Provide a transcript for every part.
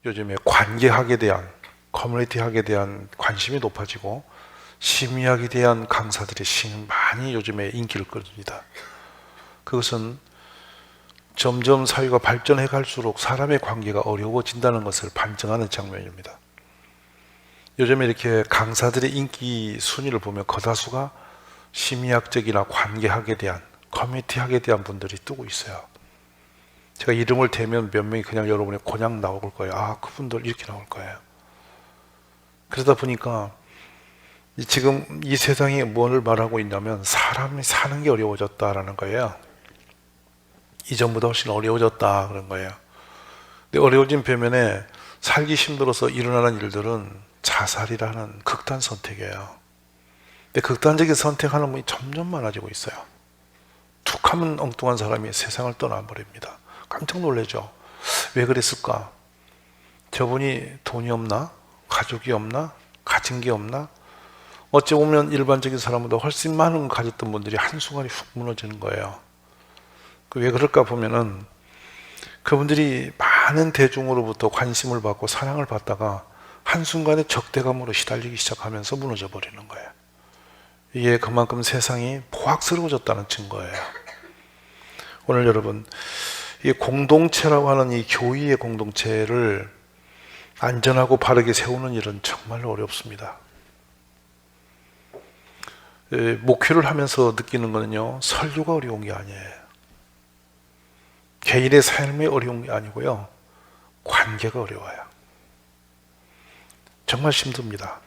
요즘에 관계학에 대한, 커뮤니티학에 대한 관심이 높아지고 심리학에 대한 강사들이 많이 요즘에 인기를 끌습니다. 그것은 점점 사회가 발전해 갈수록 사람의 관계가 어려워진다는 것을 반증하는 장면입니다. 요즘에 이렇게 강사들의 인기 순위를 보면 거다수가 심리학적이나 관계학에 대한, 커뮤니티학에 대한 분들이 뜨고 있어요. 제가 이름을 대면 몇 명이 그냥 여러분의 그냥 나올 거예요. 아, 그분들 이렇게 나올 거예요. 그러다 보니까 지금 이 세상이 뭘 말하고 있냐면 사람이 사는 게 어려워졌다라는 거예요. 이전보다 훨씬 어려워졌다 그런 거예요. 근데 어려워진 반면에 살기 힘들어서 일어나는 일들은 자살이라는 극단 선택이에요. 근데 극단적인 선택하는 분이 점점 많아지고 있어요. 툭 하면 엉뚱한 사람이 세상을 떠나버립니다. 깜짝 놀라죠. 왜 그랬을까? 저분이 돈이 없나? 가족이 없나? 가진 게 없나? 어찌 보면 일반적인 사람보다 훨씬 많은 걸 가졌던 분들이 한순간에 훅 무너지는 거예요. 왜 그럴까 보면은 그분들이 많은 대중으로부터 관심을 받고 사랑을 받다가 한순간에 적대감으로 시달리기 시작하면서 무너져 버리는 거예요. 이게 그만큼 세상이 포악스러워졌다는 증거예요. 오늘 여러분, 이 공동체라고 하는 이 교회의 공동체를 안전하고 바르게 세우는 일은 정말로 어렵습니다. 목회를 하면서 느끼는 거는요, 설교가 어려운 게 아니에요. 개인의 삶이 어려운 게 아니고요, 관계가 어려워요. 정말 힘듭니다.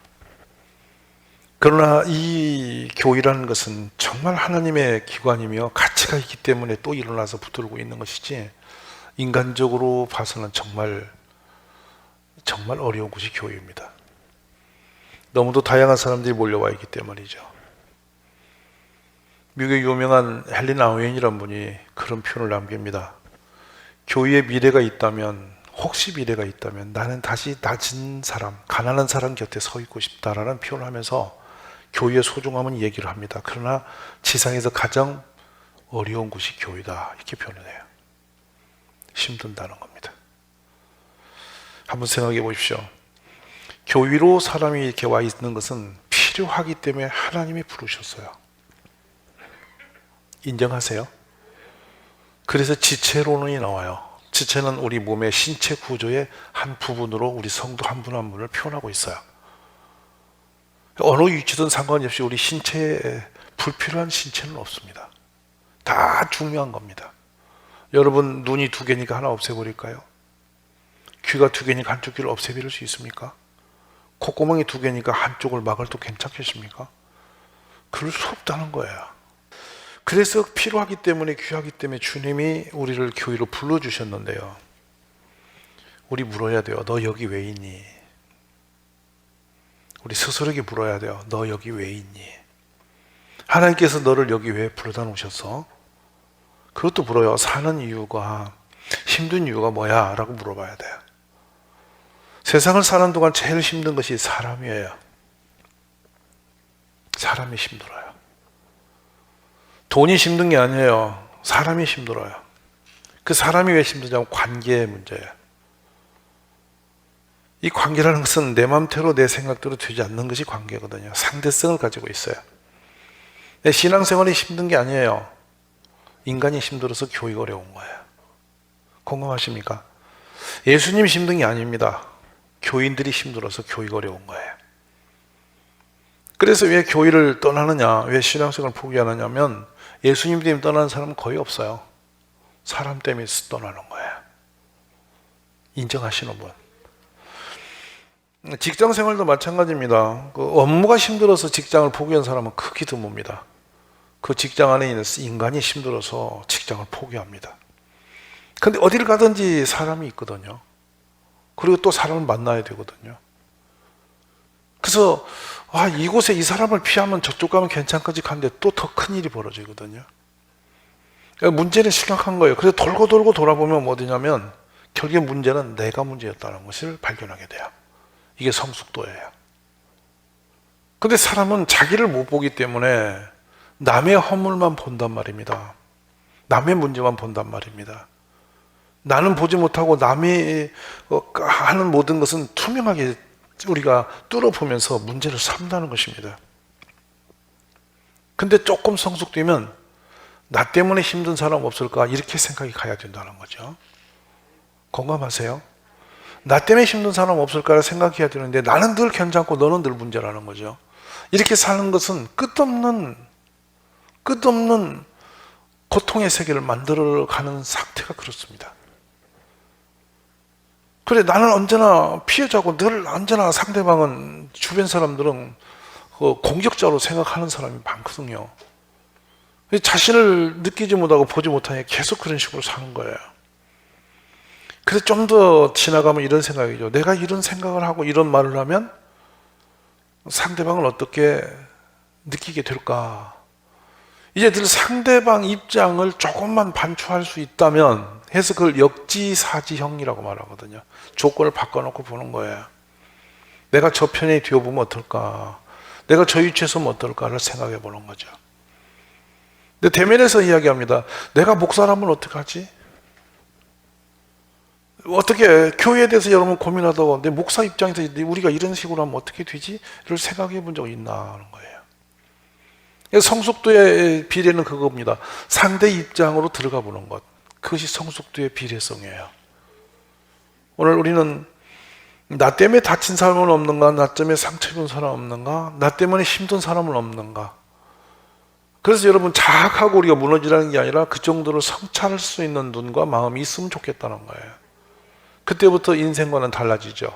그러나 이 교회라는 것은 정말 하나님의 기관이며 가치가 있기 때문에 또 일어나서 붙들고 있는 것이지, 인간적으로 봐서는 정말 어려운 곳이 교회입니다. 너무도 다양한 사람들이 몰려와 있기 때문이죠. 미국의 유명한 헬린 아우엔이라는 분이 그런 표현을 남깁니다. 교회에 미래가 있다면, 혹시 미래가 있다면 나는 다시 낮은 사람, 가난한 사람 곁에 서 있고 싶다라는 표현을 하면서 교회의 소중함은 얘기를 합니다. 그러나 지상에서 가장 어려운 곳이 교회다, 이렇게 표현을 해요. 힘든다는 겁니다. 한번 생각해 보십시오. 교회로 사람이 이렇게 와 있는 것은 필요하기 때문에 하나님이 부르셨어요. 인정하세요? 그래서 지체론이 나와요. 지체는 우리 몸의 신체 구조의 한 부분으로 우리 성도 한 분 한 분을 표현하고 있어요. 어느 위치든 상관이 없이 우리 신체에 불필요한 신체는 없습니다. 다 중요한 겁니다. 여러분, 눈이 두 개니까 하나 없애버릴까요? 귀가 두 개니까 한쪽 귀를 없애버릴 수 있습니까? 콧구멍이 두 개니까 한쪽을 막아도 괜찮겠습니까? 그럴 수 없다는 거예요. 그래서 필요하기 때문에, 귀하기 때문에 주님이 우리를 교회로 불러주셨는데요, 우리 물어야 돼요. 너 여기 왜 있니? 우리 스스로에게 물어야 돼요. 너 여기 왜 있니? 하나님께서 너를 여기 왜 불러다 놓으셨어? 그것도 물어요. 사는 이유가, 힘든 이유가 뭐야? 라고 물어봐야 돼요. 세상을 사는 동안 제일 힘든 것이 사람이에요. 사람이 힘들어요. 돈이 힘든 게 아니에요. 사람이 힘들어요. 그 사람이 왜 힘드냐면 관계의 문제예요. 이 관계라는 것은 내 마음대로 내 생각대로 되지 않는 것이 관계거든요. 상대성을 가지고 있어요. 내 신앙생활이 힘든 게 아니에요. 인간이 힘들어서 교회가 어려운 거예요. 공감하십니까? 예수님이 힘든 게 아닙니다. 교인들이 힘들어서 교회가 어려운 거예요. 그래서 왜 교회를 떠나느냐, 왜 신앙생활을 포기하느냐면 예수님 때문에 떠나는 사람은 거의 없어요. 사람 때문에 떠나는 거예요. 인정하시는 분. 직장 생활도 마찬가지입니다. 그 업무가 힘들어서 직장을 포기한 사람은 극히 드뭅니다. 그 직장 안에 있는 인간이 힘들어서 직장을 포기합니다. 근데 어딜 가든지 사람이 있거든요. 그리고 또 사람을 만나야 되거든요. 그래서 이곳에 이 사람을 피하면 저쪽 가면 괜찮겠지 하는데 또 더 큰 일이 벌어지거든요. 그러니까 문제는 심각한 거예요. 그래서 돌고 돌고 돌아보면 어디냐면 결국에 문제는 내가 문제였다는 것을 발견하게 돼요. 이게 성숙도예요. 근데 사람은 자기를 못 보기 때문에 남의 허물만 본단 말입니다. 남의 문제만 본단 말입니다. 나는 보지 못하고 남이 하는 모든 것은 투명하게 우리가 뚫어보면서 문제를 삼다는 것입니다. 근데 조금 성숙되면 나 때문에 힘든 사람 없을까 이렇게 생각이 가야 된다는 거죠. 공감하세요? 나 때문에 힘든 사람 없을까 생각해야 되는데 나는 늘 괜찮고 너는 늘 문제라는 거죠. 이렇게 사는 것은 끝없는 고통의 세계를 만들어가는 상태가 그렇습니다. 그래, 나는 언제나 피해자고 늘 언제나 상대방은 주변 사람들은 공격자로 생각하는 사람이 많거든요. 자신을 느끼지 못하고 보지 못하니 계속 그런 식으로 사는 거예요. 그래서 좀 더 지나가면 이런 생각이죠. 내가 이런 생각을 하고 이런 말을 하면 상대방을 어떻게 느끼게 될까? 이제 늘 상대방 입장을 조금만 반추할 수 있다면 해서 그걸 역지사지형이라고 말하거든요. 조건을 바꿔놓고 보는 거예요. 내가 저 편에 뒤어보면 어떨까? 내가 저 위치에 서면 어떨까를 생각해 보는 거죠. 근데 대면에서 이야기합니다. 내가 목사라면 어떡하지? 어떻게 교회에 대해서 여러분 고민하다가 내 목사 입장에서 우리가 이런 식으로 하면 어떻게 되지? 를 생각해 본 적 있나 하는 거예요. 성숙도의 비례는 그겁니다. 상대 입장으로 들어가 보는 것. 그것이 성숙도의 비례성이에요. 오늘 우리는 나 때문에 다친 사람은 없는가? 나 때문에 상처 입은 사람 없는가? 나 때문에 힘든 사람은 없는가? 그래서 여러분 자학하고 우리가 무너지라는 게 아니라 그 정도로 성찰할 수 있는 눈과 마음이 있으면 좋겠다는 거예요. 그때부터 인생과는 달라지죠.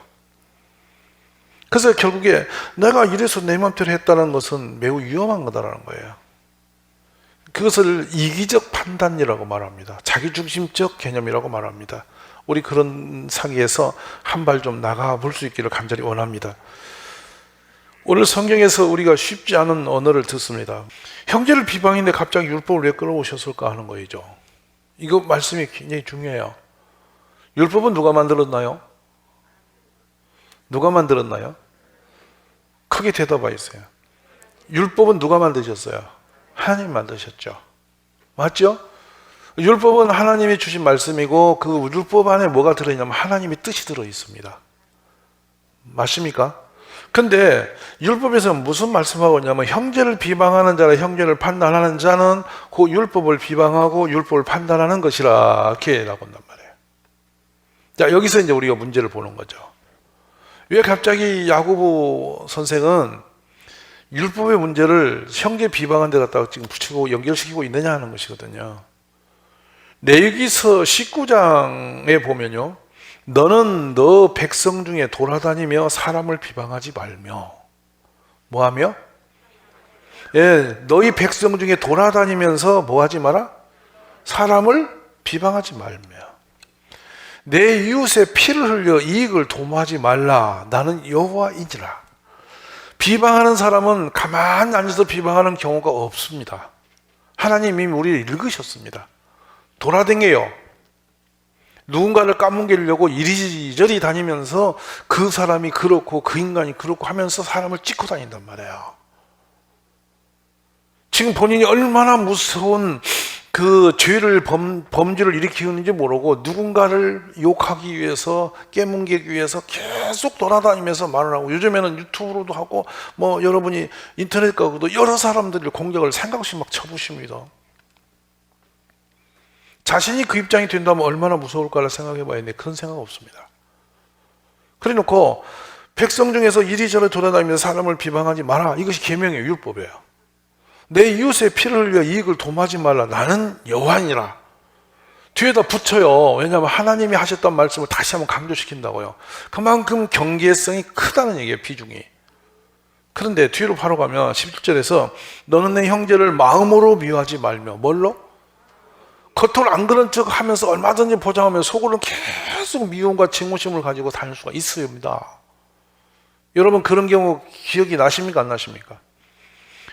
그래서 결국에 내가 이래서 내 맘대로 했다는 것은 매우 위험한 거다라는 거예요. 그것을 이기적 판단이라고 말합니다. 자기중심적 개념이라고 말합니다. 우리 그런 사기에서 한 발 좀 나가 볼 수 있기를 간절히 원합니다. 오늘 성경에서 우리가 쉽지 않은 언어를 듣습니다. 형제를 비방했는데 갑자기 율법을 왜 끌어오셨을까 하는 거죠. 이거 말씀이 굉장히 중요해요. 율법은 누가 만들었나요? 누가 만들었나요? 크게 대답하세요. 율법은 누가 만드셨어요? 하나님 만드셨죠. 맞죠? 율법은 하나님이 주신 말씀이고 그 율법 안에 뭐가 들어있냐면 하나님의 뜻이 들어있습니다. 맞습니까? 근데 율법에서 무슨 말씀하고 있냐면 형제를 비방하는 자라 형제를 판단하는 자는 그 율법을 비방하고 율법을 판단하는 것이라 이렇게 나온단 말이에요. 자, 여기서 이제 우리가 문제를 보는 거죠. 왜 갑자기 야고보 선생은 율법의 문제를 형제 비방한 데 갖다가 지금 붙이고 연결시키고 있느냐 하는 것이거든요. 레위기서 19장에 보면요. 너는 너 백성 중에 돌아다니며 사람을 비방하지 말며 뭐하며? 예, 너희 백성 중에 돌아다니면서 뭐하지 마라? 사람을 비방하지 말며 내 이웃의 피를 흘려 이익을 도모하지 말라. 나는 여호와이니라. 비방하는 사람은 가만히 앉아서 비방하는 경우가 없습니다. 하나님이 우리를 읽으셨습니다. 돌아다녀요. 누군가를 까뭉개려고 이리저리 다니면서 그 사람이 그렇고 그 인간이 그렇고 하면서 사람을 찍고 다닌단 말이에요. 지금 본인이 얼마나 무서운 그 죄를 범죄를 일으키는지 모르고 누군가를 욕하기 위해서 깨뭉개기 위해서 계속 돌아다니면서 말을 하고 요즘에는 유튜브로도 하고 뭐 여러분이 인터넷 가고도 여러 사람들을 공격을 생각 없이 막 쳐부십니다. 자신이 그 입장이 된다면 얼마나 무서울까를 생각해 봐야 되는데 그런 생각 없습니다. 그래 놓고 백성 중에서 이리저리 돌아다니면서 사람을 비방하지 마라. 이것이 계명이에요. 율법이에요. 내 이웃의 피를 흘려 이익을 도모하지 말라. 나는 여호와니라. 뒤에다 붙여요. 왜냐하면 하나님이 하셨던 말씀을 다시 한번 강조시킨다고요. 그만큼 경계성이 크다는 얘기예요. 비중이. 그런데 뒤로 바로 가면 11절에서 너는 내 형제를 마음으로 미워하지 말며 뭘로? 겉으로 안 그런 척 하면서 얼마든지 포장하면서 속으로는 계속 미움과 증오심을 가지고 다닐 수가 있습니다. 여러분 그런 경우 기억이 나십니까? 안 나십니까?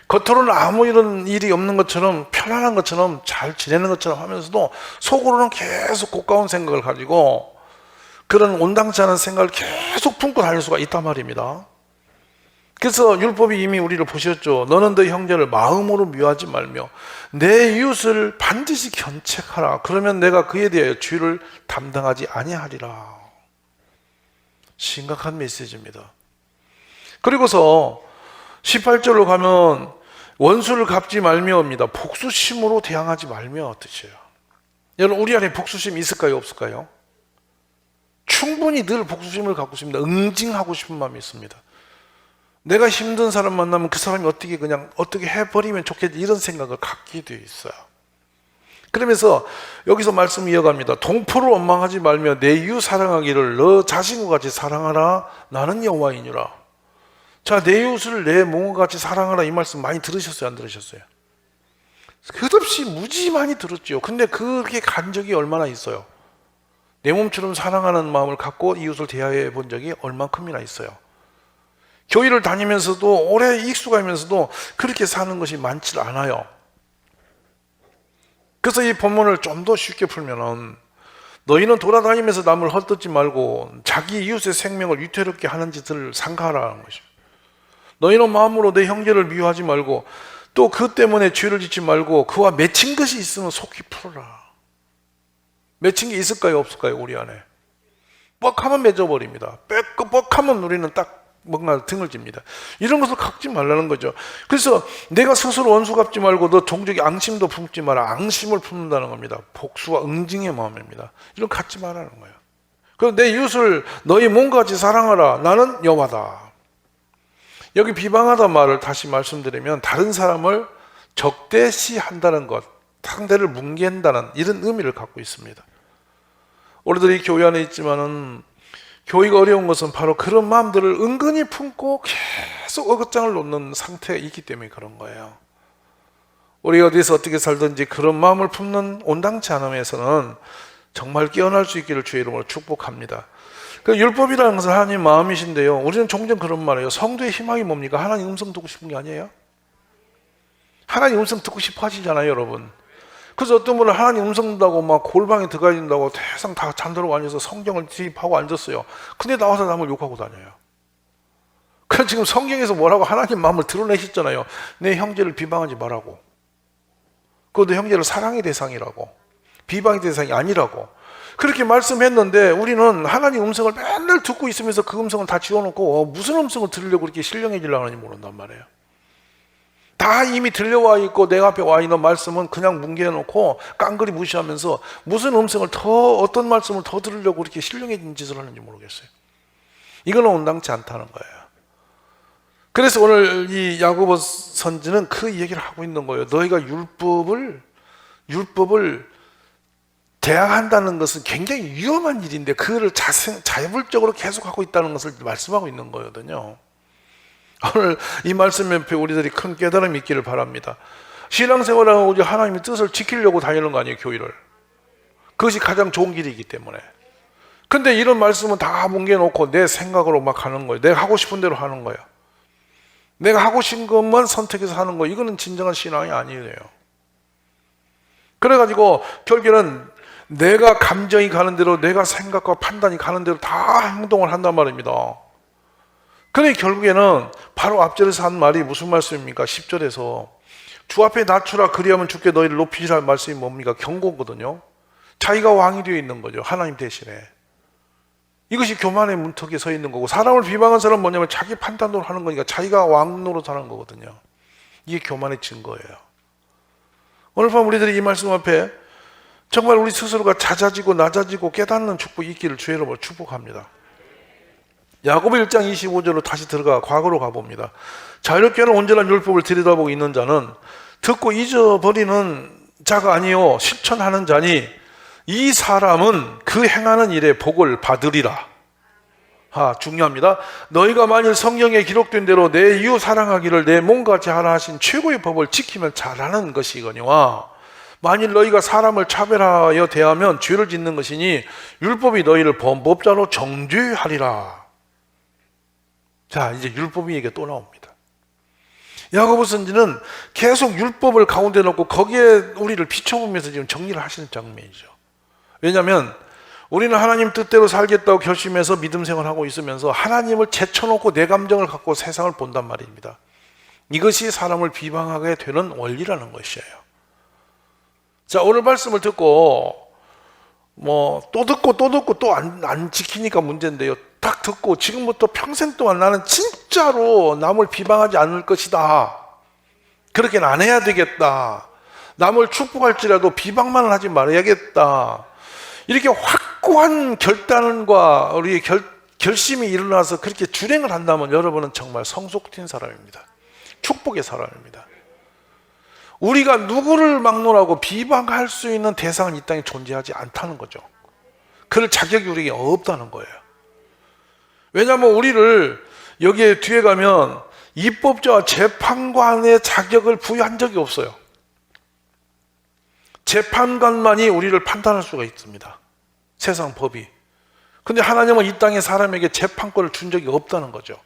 겉으로는 아무 이런 일이 없는 것처럼 편안한 것처럼 잘 지내는 것처럼 하면서도 속으로는 계속 고가운 생각을 가지고 그런 온당치 않은 생각을 계속 품고 다닐 수가 있단 말입니다. 그래서 율법이 이미 우리를 보셨죠. 너는 너 형제를 마음으로 미워하지 말며 내 이웃을 반드시 견책하라. 그러면 내가 그에 대하여 죄를 담당하지 아니하리라. 심각한 메시지입니다. 그리고서 18절로 가면 원수를 갚지 말며입니다. 복수심으로 대항하지 말며 뜻이에요. 여러분, 우리 안에 복수심이 있을까요, 없을까요? 충분히 늘 복수심을 갖고 있습니다. 응징하고 싶은 마음이 있습니다. 내가 힘든 사람 만나면 그 사람이 어떻게 해버리면 좋겠지, 이런 생각을 갖게 되어 있어요. 그러면서 여기서 말씀 이어갑니다. 동포를 원망하지 말며 내 이웃 사랑하기를 너 자신과 같이 사랑하라. 나는 여호와이니라. 자, 내 이웃을 내 몸과 같이 사랑하라, 이 말씀 많이 들으셨어요, 안 들으셨어요? 끝없이 무지 많이 들었죠. 근데 그렇게 간 적이 얼마나 있어요? 내 몸처럼 사랑하는 마음을 갖고 이웃을 대하여 본 적이 얼만큼이나 있어요. 교회를 다니면서도 오래 익숙하면서도 그렇게 사는 것이 많지 않아요. 그래서 이 본문을 좀 더 쉽게 풀면은 너희는 돌아다니면서 남을 헛되지 말고 자기 이웃의 생명을 위태롭게 하는 짓을 삼가하라는 것이죠. 너희는 마음으로 내 형제를 미워하지 말고 또 그 때문에 죄를 짓지 말고 그와 맺힌 것이 있으면 속히 풀어라. 맺힌 게 있을까요, 없을까요, 우리 안에? 뻑하면 맺어버립니다. 뻑하면 우리는 딱 뭔가 등을 집니다. 이런 것을 갖지 말라는 거죠. 그래서 내가 스스로 원수 갚지 말고 너 종족이 앙심도 품지 마라. 앙심을 품는다는 겁니다. 복수와 응징의 마음입니다. 이런 거 갖지 말라는 거예요. 그래서 내 이웃을 너희 몸과 같이 사랑하라. 나는 여호와다. 여기 비방하다 말을 다시 말씀드리면 다른 사람을 적대시한다는 것, 상대를 뭉갠다는 이런 의미를 갖고 있습니다. 우리들이 교회 안에 있지만은 교회가 어려운 것은 바로 그런 마음들을 은근히 품고 계속 어긋장을 놓는 상태가 있기 때문에 그런 거예요. 우리가 어디서 어떻게 살든지 그런 마음을 품는 온당치 않음에서는 정말 깨어날 수 있기를 주의 이름으로 축복합니다. 그 율법이라는 것은 하나님 마음이신데요, 우리는 종종 그런 말이에요. 성도의 희망이 뭡니까? 하나님 음성 듣고 싶은 게 아니에요? 하나님 음성 듣고 싶어 하시잖아요, 여러분. 그래서 어떤 분은 하나님 음성 듣는다고 막 골방에 들어가야 된다고 세상 다 잠들어 앉아서 성경을 뒤집하고 앉았어요. 근데 나와서 남을 욕하고 다녀요. 그래서 지금 성경에서 뭐라고 하나님 마음을 드러내셨잖아요. 내 형제를 비방하지 말라고. 그것도 형제를 사랑의 대상이라고, 비방의 대상이 아니라고 그렇게 말씀했는데 우리는 하나님 음성을 맨날 듣고 있으면서 그 음성을 다 지워놓고 무슨 음성을 들으려고 그렇게 신령해지려고 하는지 모른단 말이에요. 다 이미 들려와 있고 내 앞에 와 있는 말씀은 그냥 뭉개놓고 깡그리 무시하면서 무슨 음성을 어떤 말씀을 더 들으려고 그렇게 신령해진 짓을 하는지 모르겠어요. 이건 온당치 않다는 거예요. 그래서 오늘 이 야고보 선지는 그 얘기를 하고 있는 거예요. 너희가 율법을 대항한다는 것은 굉장히 위험한 일인데 그거를 자율적으로 계속하고 있다는 것을 말씀하고 있는 거거든요. 오늘 이 말씀 옆에 우리들이 큰 깨달음이 있기를 바랍니다. 신앙생활은 우리 하나님의 뜻을 지키려고 다니는 거 아니에요, 교회를. 그것이 가장 좋은 길이기 때문에. 근데 이런 말씀은 다 뭉개놓고 내 생각으로 막 하는 거예요. 내가 하고 싶은 대로 하는 거예요. 내가 하고 싶은 것만 선택해서 하는 거예요. 이거는 진정한 신앙이 아니에요. 그래가지고 결국에는 내가 감정이 가는 대로, 내가 생각과 판단이 가는 대로 다 행동을 한단 말입니다. 그러니 결국에는 바로 앞절에서 한 말이 무슨 말씀입니까? 10절에서 주 앞에 낮추라 그리하면 주께 너희를 높이시라는 말씀이 뭡니까? 경고거든요. 자기가 왕이 되어 있는 거죠, 하나님 대신에. 이것이 교만의 문턱에 서 있는 거고, 사람을 비방한 사람은 뭐냐면 자기 판단으로 하는 거니까 자기가 왕 노릇하는 거거든요. 이게 교만의 증거예요. 오늘 밤 우리들이 이 말씀 앞에 정말 우리 스스로가 잦아지고 낮아지고 깨닫는 축복이 있기를 주의 이름으로 축복합니다. 야고보 1장 25절로 다시 들어가 과거로 가봅니다. 자유롭게는 온전한 율법을 들여다보고 있는 자는 듣고 잊어버리는 자가 아니요 실천하는 자니 이 사람은 그 행하는 일에 복을 받으리라. 중요합니다. 너희가 만일 성경에 기록된 대로 내 이웃 사랑하기를 내 몸같이 하라 하신 최고의 법을 지키면 잘하는 것이거니와 만일 너희가 사람을 차별하여 대하면 죄를 짓는 것이니 율법이 너희를 범법자로 정죄하리라. 자, 이제 율법이 얘기가 또 나옵니다. 야고보 선지는 계속 율법을 가운데 놓고 거기에 우리를 비춰보면서 지금 정리를 하시는 장면이죠. 왜냐하면 우리는 하나님 뜻대로 살겠다고 결심해서 믿음 생활하고 있으면서 하나님을 제쳐놓고 내 감정을 갖고 세상을 본단 말입니다. 이것이 사람을 비방하게 되는 원리라는 것이에요. 자, 오늘 말씀을 듣고 또 듣고 또 안 지키니까 문제인데요. 딱 듣고 지금부터 평생 동안 나는 진짜로 남을 비방하지 않을 것이다. 그렇게는 안 해야 되겠다. 남을 축복할지라도 비방만은 하지 말아야겠다. 이렇게 확고한 결단과 우리의 결심이 일어나서 그렇게 준행을 한다면 여러분은 정말 성숙된 사람입니다. 축복의 사람입니다. 우리가 누구를 막론하고 비방할 수 있는 대상은 이 땅에 존재하지 않다는 거죠. 그럴 자격이 우리에게 없다는 거예요. 왜냐하면 우리를 여기에 뒤에 가면 입법자와 재판관의 자격을 부여한 적이 없어요. 재판관만이 우리를 판단할 수가 있습니다. 세상 법이. 근데 하나님은 이 땅에 사람에게 재판권을 준 적이 없다는 거죠.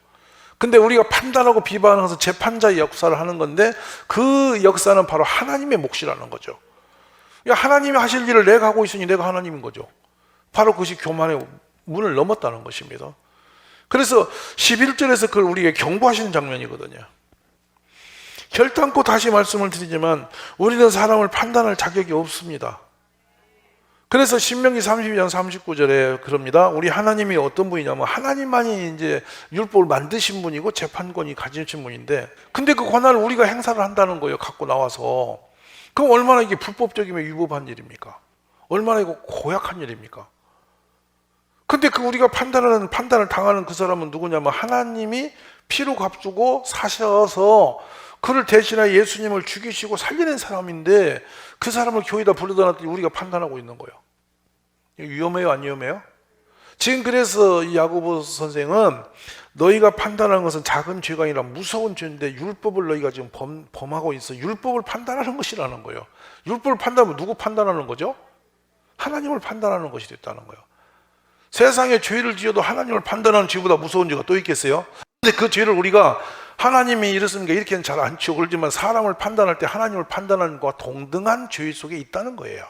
근데 우리가 판단하고 비방하면서 재판자의 역사를 하는 건데 그 역사는 바로 하나님의 몫이라는 거죠. 하나님이 하실 일을 내가 하고 있으니 내가 하나님인 거죠. 바로 그것이 교만의 문을 넘었다는 것입니다. 그래서 11절에서 그걸 우리에게 경고하시는 장면이거든요. 결단코 다시 말씀을 드리지만 우리는 사람을 판단할 자격이 없습니다. 그래서 신명기 32장 39절에 그럽니다. 우리 하나님이 어떤 분이냐면 하나님만이 이제 율법을 만드신 분이고 재판권이 가지신 분인데 근데 그 권한을 우리가 행사를 한다는 거예요. 갖고 나와서. 그럼 얼마나 이게 불법적이며 위법한 일입니까? 얼마나 이거 고약한 일입니까? 근데 그 우리가 판단을 당하는 그 사람은 누구냐면 하나님이 피로 값주고 사셔서 그를 대신하여 예수님을 죽이시고 살려낸 사람인데 그 사람을 교회에다 불러다 놨더니 우리가 판단하고 있는 거예요. 위험해요, 안 위험해요? 지금 그래서 이 야고보 선생은 너희가 판단하는 것은 작은 죄가 아니라 무서운 죄인데 율법을 너희가 지금 범하고 있어. 율법을 판단하는 것이라는 거예요. 율법을 판단하면 누구 판단하는 거죠? 하나님을 판단하는 것이 됐다는 거예요. 세상에 죄를 지어도 하나님을 판단하는 죄보다 무서운 죄가 또 있겠어요? 근데 그 죄를 우리가 하나님이 이랬으니까 이렇게는 잘 안 치고 그러지만 사람을 판단할 때 하나님을 판단하는 것과 동등한 죄 속에 있다는 거예요.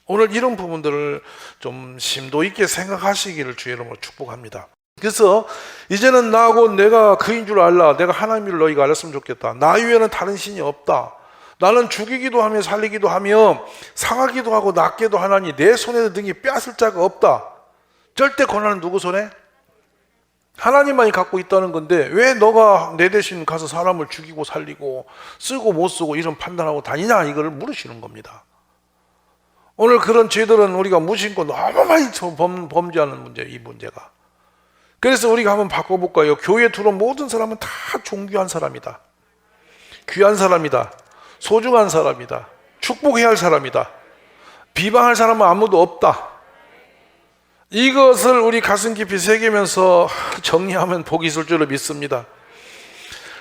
오늘 이런 부분들을 좀 심도 있게 생각하시기를 주의 이름으로 축복합니다. 그래서 이제는 나하고 내가 그인 줄 알라. 내가 하나님을 너희가 알았으면 좋겠다. 나 이외에는 다른 신이 없다. 나는 죽이기도 하며 살리기도 하며 상하기도 하고 낫게도 하나니 내 손에 등이 빼앗을 자가 없다. 절대 권한은 누구 손에? 하나님만이 갖고 있다는 건데 왜 너가 내 대신 가서 사람을 죽이고 살리고 쓰고 못 쓰고 이런 판단하고 다니냐 이거를 물으시는 겁니다. 오늘 그런 죄들은 우리가 무심코 너무 많이 범죄하는 문제, 이 문제가. 그래서 우리가 한번 바꿔볼까요? 교회에 들어온 모든 사람은 다 존귀한 사람이다. 귀한 사람이다. 소중한 사람이다. 축복해야 할 사람이다. 비방할 사람은 아무도 없다. 이것을 우리 가슴 깊이 새기면서 정리하면 복이 있을 줄로 믿습니다.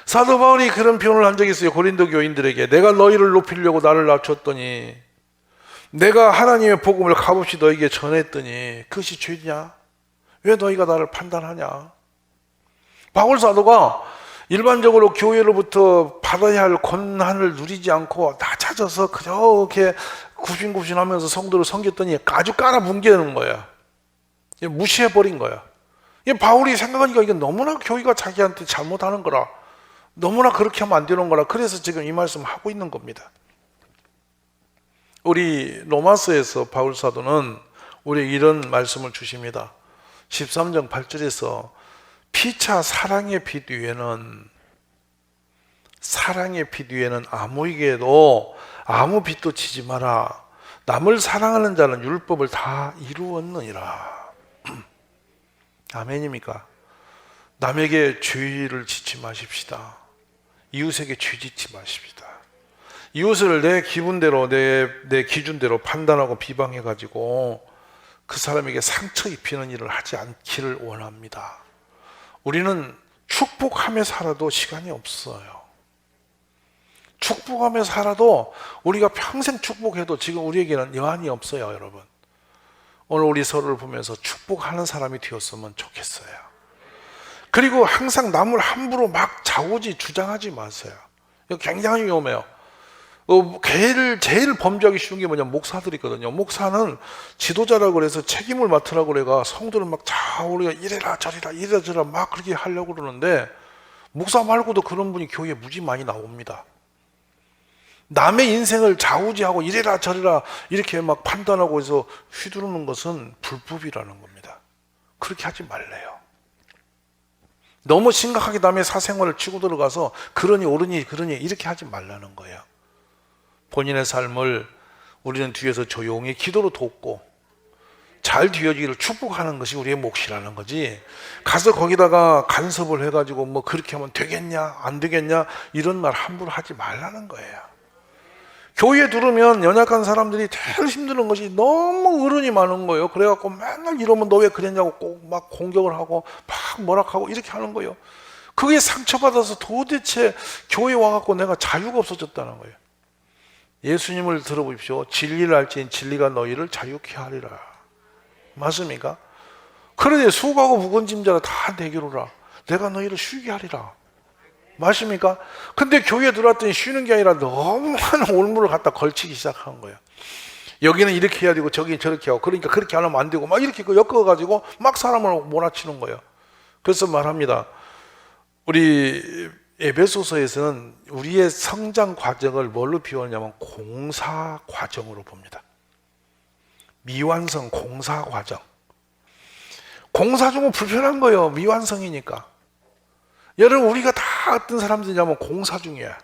사도 바울이 그런 표현을 한 적이 있어요. 고린도 교인들에게. 내가 너희를 높이려고 나를 낮췄더니 내가 하나님의 복음을 값없이 너희에게 전했더니 그것이 죄냐? 왜 너희가 나를 판단하냐? 바울 사도가 일반적으로 교회로부터 받아야 할 권한을 누리지 않고 다 찾아서 그렇게 굽신굽신하면서 성도를 섬겼더니 아주 깔아뭉개는 거야. 무시해버린 거야. 바울이 생각하니까 이게 너무나 교회가 자기한테 잘못하는 거라. 너무나 그렇게 하면 안 되는 거라. 그래서 지금 이 말씀을 하고 있는 겁니다. 우리 로마서에서 바울 사도는 우리 이런 말씀을 주십니다. 13장 8절에서 피차 사랑의 빛 위에는 아무에게도 아무 빛도 치지 마라. 남을 사랑하는 자는 율법을 다 이루었느니라. 아멘입니까? 남에게 죄를 짓지 마십시다. 이웃에게 죄 짓지 마십시다. 이웃을 내 기분대로 내 기준대로 판단하고 비방해가지고 그 사람에게 상처 입히는 일을 하지 않기를 원합니다. 우리는 축복하며 살아도 시간이 없어요. 축복하며 살아도 우리가 평생 축복해도 지금 우리에게는 여한이 없어요, 여러분. 오늘 우리 서로를 보면서 축복하는 사람이 되었으면 좋겠어요. 그리고 항상 남을 함부로 막 주장하지 마세요. 이거 굉장히 위험해요. 제일 범죄하기 쉬운 게 뭐냐면 목사들이거든요. 목사는 지도자라고 그래서 책임을 맡으라고 그래가 성도를 막 우리가 이래라 저래라 막 그렇게 하려고 그러는데, 목사 말고도 그런 분이 교회에 무지 많이 나옵니다. 남의 인생을 좌우지하고 이래라 저래라 이렇게 막 판단하고 해서 휘두르는 것은 불법이라는 겁니다. 그렇게 하지 말래요. 너무 심각하게 남의 사생활을 치고 들어가서 그러니 옳으니 이렇게 하지 말라는 거예요. 본인의 삶을 우리는 뒤에서 조용히 기도로 돕고 잘 되어지기를 축복하는 것이 우리의 몫이라는 거지, 가서 거기다가 간섭을 해가지고 뭐 그렇게 하면 되겠냐 안 되겠냐 이런 말 함부로 하지 말라는 거예요. 교회에 들으면 연약한 사람들이 제일 힘드는 것이 너무 어른이 많은 거예요. 그래갖고 맨날 이러면 너 왜 그랬냐고 꼭 막 공격을 하고 막 뭐라 하고 이렇게 하는 거예요. 그게 상처받아서 도대체 교회 와갖고 내가 자유가 없어졌다는 거예요. 예수님을 들어보십시오. 진리를 알지니 진리가 너희를 자유케 하리라. 맞습니까? 그러니 수고하고 무거운 짐자가 다 내게로 오라. 내가 너희를 쉬게 하리라. 맞습니까? 근데 교회에 들어왔더니 쉬는 게 아니라 너무 많은 올무를 갖다 걸치기 시작한 거예요. 여기는 이렇게 해야 되고 저기는 저렇게 하고, 그러니까 그렇게 안 하면 안 되고 막 이렇게 엮어가지고 막 사람을 몰아치는 거예요. 그래서 말합니다. 우리 에베소서에서는 우리의 성장 과정을 뭘로 비유하냐면 공사 과정으로 봅니다. 미완성 공사 과정. 공사 중은 불편한 거예요. 미완성이니까. 여러분, 우리가 다 어떤 사람들이냐면 공사 중이야.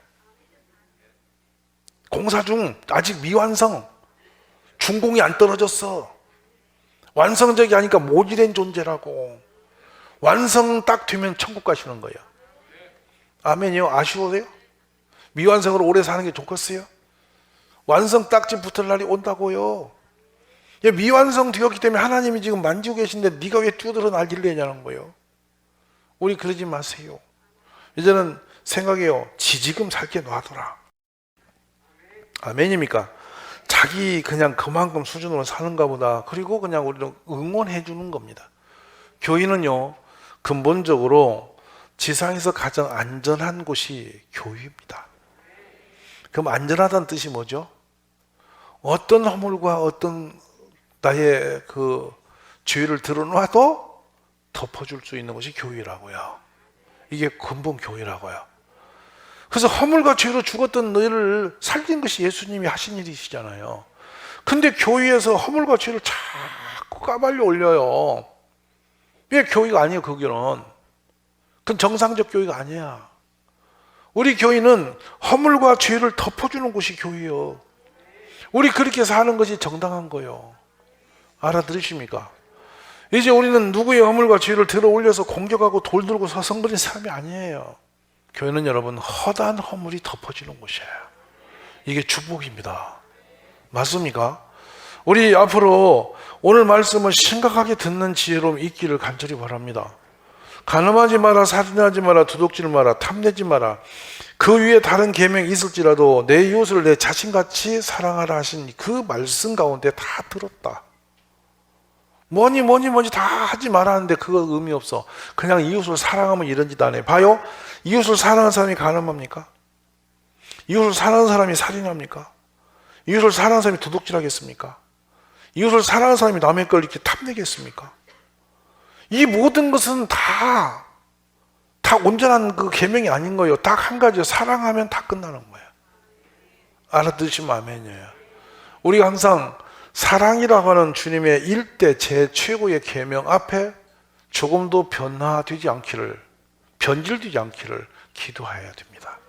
공사 중, 아직 미완성. 준공이 안 떨어졌어. 완성적이 아니까 모질된 존재라고. 완성 딱 되면 천국 가시는 거예요. 아멘이요? 아쉬워요? 미완성으로 오래 사는 게 좋겠어요? 완성 딱지 붙을 날이 온다고요. 미완성 되었기 때문에 하나님이 지금 만지고 계신데 네가 왜 뛰어들어 날개를 내냐는 거예요. 우리 그러지 마세요. 이제는 생각해요. 지지금 살게 놔둬라. 아멘입니까? 자기 그냥 그만큼 수준으로 사는가 보다. 그리고 그냥 우리는 응원해 주는 겁니다. 교회는요, 근본적으로 지상에서 가장 안전한 곳이 교회입니다. 그럼 안전하다는 뜻이 뭐죠? 어떤 허물과 어떤 나의 그 죄를 드러놔도 덮어줄 수 있는 것이 교회라고요. 이게 근본 교회라고요. 그래서 허물과 죄로 죽었던 너희를 살린 것이 예수님이 하신 일이시잖아요. 근데 교회에서 허물과 죄를 자꾸 까발려 올려요. 왜 교회가 아니에요, 그거는? 그건 정상적 교회가 아니야. 우리 교회는 허물과 죄를 덮어주는 곳이 교회예요. 우리 그렇게 사는 것이 정당한 거예요. 알아들으십니까? 이제 우리는 누구의 허물과 죄를 들어 올려서 공격하고 돌 들고 서성거리는 사람이 아니에요. 교회는 여러분 허다한 허물이 덮어지는 곳이에요. 이게 축복입니다. 맞습니까? 우리 앞으로 오늘 말씀을 심각하게 듣는 지혜로움 있기를 간절히 바랍니다. 간음하지 마라, 살인하지 마라, 도둑질 마라, 탐내지 마라. 그 위에 다른 계명이 있을지라도 내 이웃을 내 자신같이 사랑하라 하신 그 말씀 가운데 다 들었다. 뭐니 다 하지 말았는데 그거 의미 없어. 그냥 이웃을 사랑하면 이런 짓 안 해. 봐요. 이웃을 사랑하는 사람이 간음합니까? 이웃을 사랑하는 사람이 살인합니까? 이웃을 사랑하는 사람이 도둑질하겠습니까? 이웃을 사랑하는 사람이 남의 걸 이렇게 탐내겠습니까? 이 모든 것은 다 온전한 그 계명이 아닌 거예요. 딱 한 가지요. 사랑하면 다 끝나는 거예요. 알아들으시면 아멘이에요. 우리가 항상 사랑이라고 하는 주님의 일대 제 최고의 계명 앞에 조금도 변질되지 않기를 기도해야 됩니다.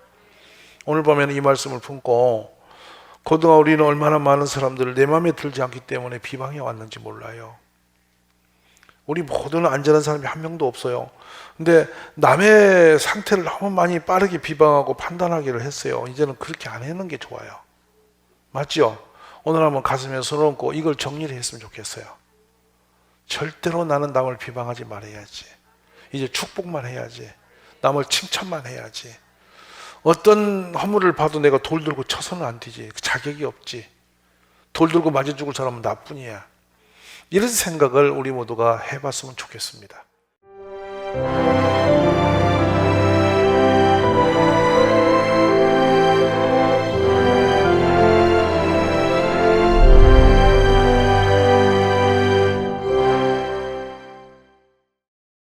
오늘 밤에는 이 말씀을 품고, 그동안 우리는 얼마나 많은 사람들을 내 마음에 들지 않기 때문에 비방해 왔는지 몰라요. 우리 모두는 안전한 사람이 한 명도 없어요. 근데 남의 상태를 너무 많이 빠르게 비방하고 판단하기를 했어요. 이제는 그렇게 안 하는 게 좋아요. 맞죠? 오늘 한번 가슴에 손을 얹고 이걸 정리를 했으면 좋겠어요. 절대로 나는 남을 비방하지 말아야지. 이제 축복만 해야지. 남을 칭찬만 해야지. 어떤 허물을 봐도 내가 돌 들고 쳐서는 안 되지. 자격이 없지. 돌 들고 맞아 죽을 사람은 나뿐이야. 이런 생각을 우리 모두가 해봤으면 좋겠습니다.